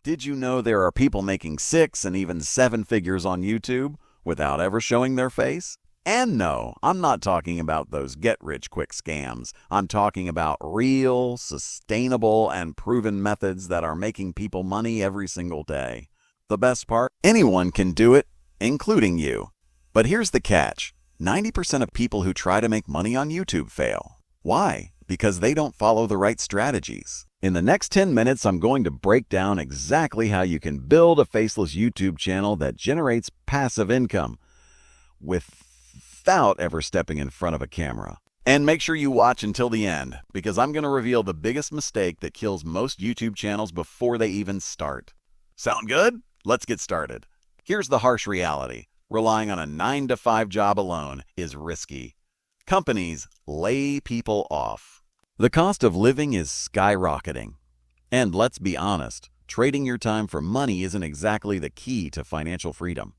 Did you know there are people making 6 and even 7 figures on YouTube without ever showing their face? And no, I'm not talking about those get-rich-quick scams. I'm talking about real, sustainable, and proven methods that are making people money every single day. The best part? Anyone can do it, including you. But here's the catch. 90% of people who try to make money on YouTube fail. Why? Because they don't follow the right strategies. In the next 10 minutes, I'm going to break down exactly how you can build a faceless YouTube channel that generates passive income without ever stepping in front of a camera. And make sure you watch until the end, because I'm going to reveal the biggest mistake that kills most YouTube channels before they even start. Sound good? Let's get started. Here's the harsh reality. Relying on a 9-to-5 job alone is risky. Companies lay people off. The cost of living is skyrocketing. And let's be honest, trading your time for money isn't exactly the key to financial freedom.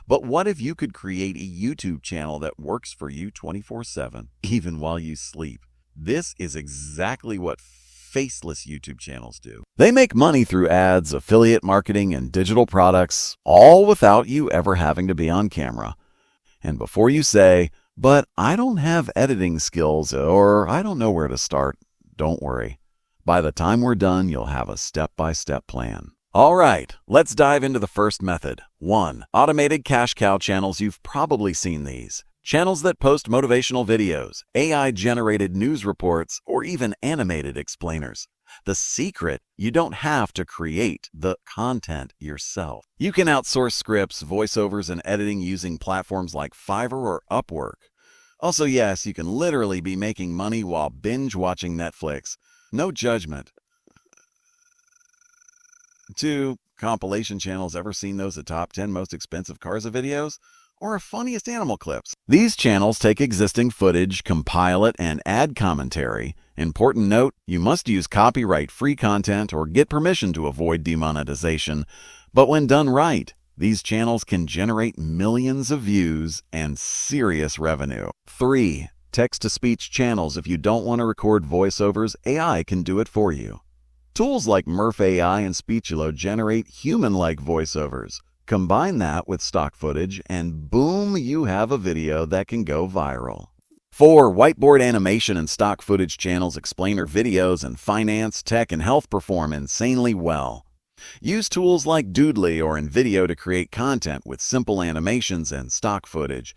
But what if you could create a YouTube channel that works for you 24/7, even while you sleep? This is exactly what faceless YouTube channels do. They make money through ads, affiliate marketing, and digital products, all without you ever having to be on camera. And before you say, "But I don't have editing skills," or "I don't know where to start," don't worry. By the time we're done, you'll have a step-by-step plan. All right, let's dive into the first method. 1. Automated cash cow channels. You've probably seen these. Channels that post motivational videos, AI-generated news reports, or even animated explainers. The secret, you don't have to create the content yourself. You can outsource scripts, voiceovers, and editing using platforms like Fiverr or Upwork. Also, yes, you can literally be making money while binge-watching Netflix. No judgment. 2. Compilation channels. Ever seen those the top 10 most expensive cars of videos? Or funniest animal clips? These channels take existing footage, compile it, and add commentary. Important note, you must use copyright-free content or get permission to avoid demonetization. But when done right, these channels can generate millions of views and serious revenue. 3. Text-to-speech channels. If you don't want to record voiceovers, AI can do it for you. Tools like Murph AI and Speechelo generate human-like voiceovers. Combine that with stock footage, and boom, you have a video that can go viral. 4. Whiteboard animation and stock footage channels. Explainer videos in finance, tech, and health perform insanely well. Use tools like Doodly or InVideo to create content with simple animations and stock footage.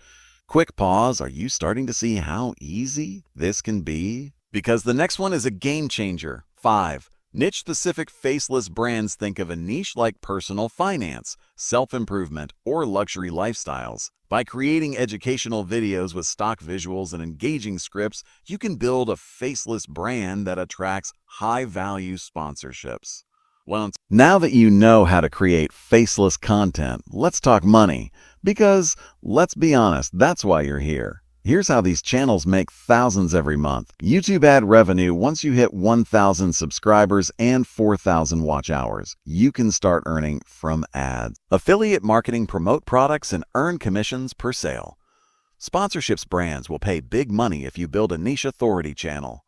Quick pause, are you starting to see how easy this can be? Because the next one is a game changer. 5. Niche-specific faceless brands. Think of a niche like personal finance, self-improvement, or luxury lifestyles. By creating educational videos with stock visuals and engaging scripts, you can build a faceless brand that attracts high-value sponsorships. Well, now that you know how to create faceless content, let's talk money. Because, let's be honest, that's why you're here. Here's how these channels make thousands every month. YouTube ad revenue. Once you hit 1,000 subscribers and 4,000 watch hours, you can start earning from ads. Affiliate marketing. Promote products and earn commissions per sale. Sponsorships. Brands will pay big money if you build a niche authority channel.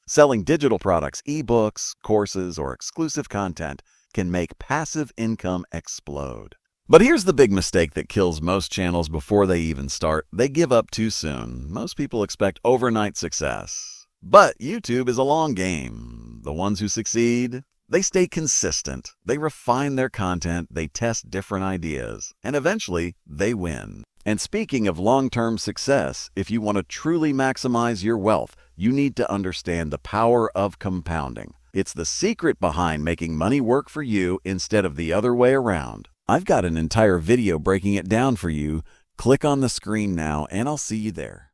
Selling digital products, ebooks, courses, or exclusive content can make passive income explode. But here's the big mistake that kills most channels before they even start. They give up too soon. Most people expect overnight success. But YouTube is a long game. The ones who succeed, they stay consistent. They refine their content. They test different ideas. And eventually, they win. And speaking of long-term success, if you want to truly maximize your wealth, you need to understand the power of compounding. It's the secret behind making money work for you instead of the other way around. I've got an entire video breaking it down for you. Click on the screen now and I'll see you there.